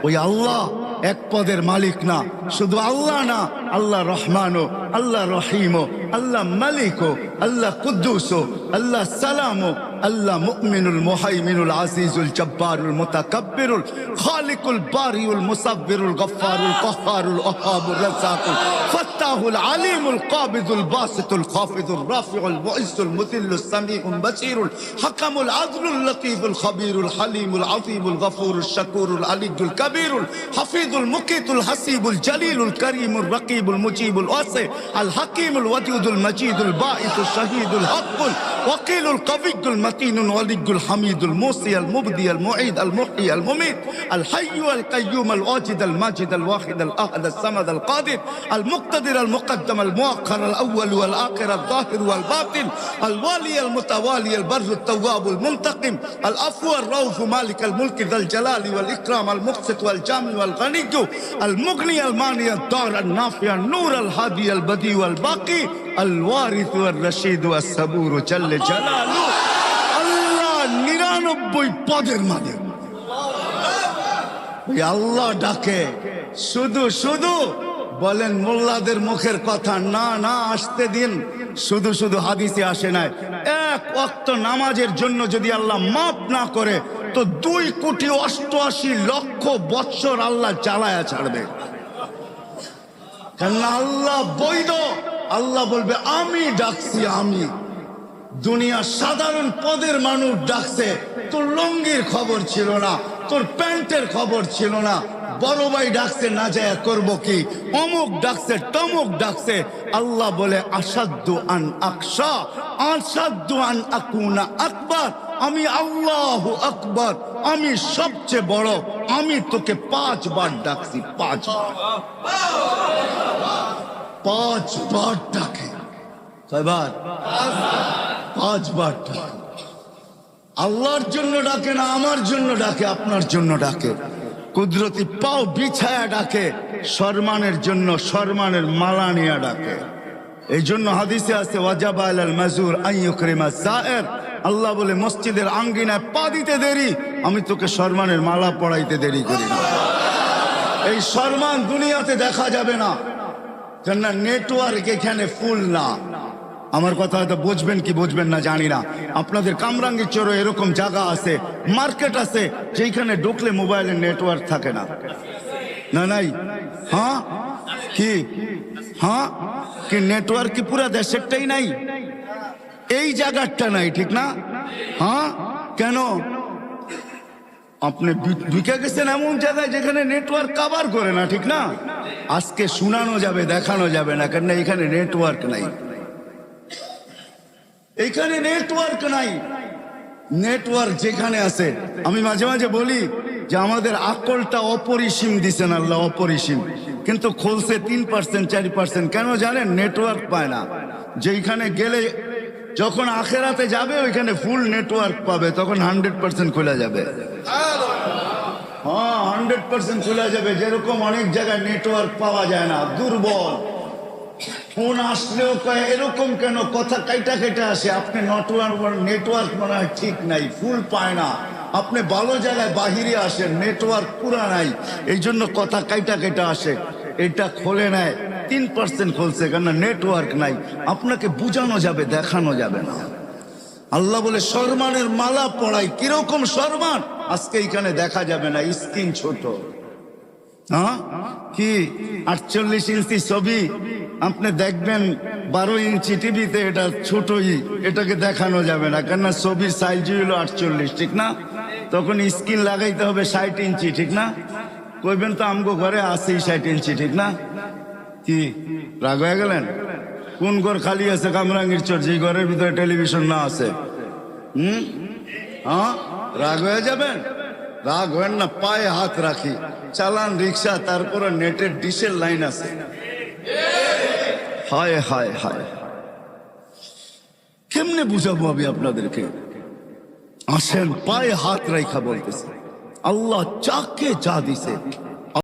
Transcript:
ওই আল্লাহ এক পদের মালিক না, শুধু আল্লাহ না, আল্লাহ রহমানও, আল্লাহ রহিমও, আল্লাহ মালিকও, আল্লাহ কুদ্দুসও, আল্লাহ সালামও, আল্লাহ মুমিনুল মুহাইমিনুল আজিজুল জব্বারুল মুতাকাব্বিরুল খালিকুল বারিউল মুসাব্বিরুল গফফারুল কহ্হারুল ওহাবুর রাজ্জাকুল ফাত্তাহুল আলিমুল কাবিদুল বাসিতুল খাফিদুর রাফিউল মুইজ্জুল মুযিল্লুস সামিউল বাসীরুল হাকামুল আদলুল লতীফুল খবীরুল হালিমুল আযীমুল গফুরুশ শাকুরুল আলিয়ুল কবীরুল হাফিজুল মুকিতুল হাসিবুল জলিলুল করিমুর রকিবুল মুজিবুল ওয়াসি আল হাকিমুল ওয়াদুদুল মজিদুল বাঈসুল শহীদুল হকুল ওয়াকিলুল কবিয়ুল متين ولي الحميد الموصي المبدي المعيد المحيي المميت الحي القيوم الواجد الماجد الواحد الأحد الصمد القادر المقتدر المقدم المؤخر الأول والآخر الظاهر والباطن الوالي المتوالي البر التواب المنتقم العفو الرؤوف مالك الملك ذا الجلال والإكرام المقسط والجامع والغني المغني المانع الضار النافع النور الهادي البديع والباقي الوارث والرشيد والصبور جل جلاله 99 পদের মালিক। আল্লাহ ডাকে শুধু শুধু বলেন মোল্লাদের মুখের কথা না, না আসতে দিন। শুধু শুধু হাদিসে আসে নাই, এক ওয়াক্ত নামাজের জন্য যদি আল্লাহ মাফ না করে তো 2,88,00,000 বৎসর আল্লাহ জ্বালায়া ছাড়বে। কেননা আল্লাহ বৈধ। আল্লাহ বলবে আমি ডাকছি, আমি। দুনিয়া সাধারণ পদের মানুষ ডাকছে, তোর লঙ্গির খবর ছিল না, তোর প্যান্টের খবর ছিল না, বড় ভাই ডাকছে না যায় করবো কি, অমুক ডাকছে তমুক ডাকছে। আল্লাহ বলে আসাদ্দু আন আকশা আসাদ্দু আন আকুনা আকবার, আমি আল্লাহু আকবার, আমি সবচেয়ে বড়। আমি তোকে 5 বার ডাকছি, 5 বার ডাকে। কয়বার? 5 বার ডাকে। আল্লাহর জন্য ডাকে না, আমার জন্য ডাকে, আপনার জন্য ডাকে। কুদরতি পাও বিছায়া ডাকে, সম্মানের জন্য সম্মানের মালা নিয়ে ডাকে। এই জন্য হাদিসে আছে ওয়াজাবা আলাল মাজুর আন ইউকরিমা যায়ের। আল্লাহ বলে মসজিদের আঙ্গিনায় পা দিতে দেরি, আমি তোকে সম্মানের মালা পড়াইতে দেরি করি না। এই সম্মান দুনিয়াতে দেখা যাবে না, কেননা নেটওয়ার্ক এখানে ফুল না। আমার কথা হয়তো বুঝবেন কি বুঝবেন না জানি না। আপনাদের কামরাঙ্গীর চরে এরকম জায়গা আছে, মার্কেট আছে, যেখানে ঢুকলে মোবাইলের নেটওয়ার্ক থাকে না। না নাই? হ্যাঁ কি? হ্যাঁ কি নেটওয়ার্ক কি পুরা দেশেরটাই নাই? এই জায়গাটা নাই, ঠিক না? হ্যাঁ কেন? আপনি ঢুকে গেছেন এমন জায়গায় যেখানে নেটওয়ার্ক কভার করে না, ঠিক না? আজকে শোনানো যাবে, দেখানো যাবে না, কেন এখানে নেটওয়ার্ক নাই। এইখানে নেটওয়ার্ক নাই। নেটওয়ার্ক যেখানে আছে, আমি মাঝে মাঝে বলি যে আমাদের আকলটা অপরিসীম দিছেন আল্লাহ, অপরিসীম, কিন্তু খুলছে 3% 4%। কেন জানেন? নেটওয়ার্ক পায় না। যেখানে গেলে যখন আখেরাতে যাবে ওইখানে ফুল নেটওয়ার্ক পাবে, তখন 100% খোলা যাবে। হ্যাঁ 100% খোলা যাবে। যেরকম অনেক জায়গায় নেটওয়ার্ক পাওয়া যায় না, দুর্বল। ফোন আসলেও কয় এরকম কেন, কথা কাইটা কাইটা আসে। আপনি নেটওয়ার্ক মনে হয় ঠিক নাই, ফুল পায় না। আপনি ভালো জায়গায় বাহিরে আসেন, নেটওয়ার্ক পুরা নাই, এই জন্য কথা কাইটা কাইটা আসে। এটা খোলে নেয় 3% খুলছে, কেন নেটওয়ার্ক নাই। আপনাকে বুঝানো যাবে, দেখানো যাবে না। আল্লাহ বলে সম্মানের মালা পড়াই। কিরকম সম্মান? আজকে এখানে দেখা যাবে না, স্ক্রিন ছোট। হ্যাঁ কি 48 ইঞ্চি ছবি আপনি দেখবেন, 12 ইঞ্চি টিভিতে, এটা ছোটই, এটাকে দেখানো যাবে না, কেননা ছবির সাইজ হলো 48, ঠিক না? তখন স্ক্রিন লাগাইতে হবে 60 ইঞ্চি, ঠিক না? কইবেন তো আমগো ঘরে আছে 60 ইঞ্চি, ঠিক না? কি রাগ হয়ে গেলেন? কোন ঘর খালি আছে কামরাঙ্গীর চর যে ঘরের ভিতরে টেলিভিশন না আছে? হ্যাঁ রাগ হয়ে যাবেন? রাগ হবেন না, পায়ে হাত রাখি। চালান রিক্সা, তারপরে নেটের ডিশের লাইন আছে। হায় হায় হায়, কেমনে বুঝাবো আমি আপনাদেরকে? আসেন, পায়ে হাত রাখা বলতেছে। আল্লাহ যাকে যা দিছে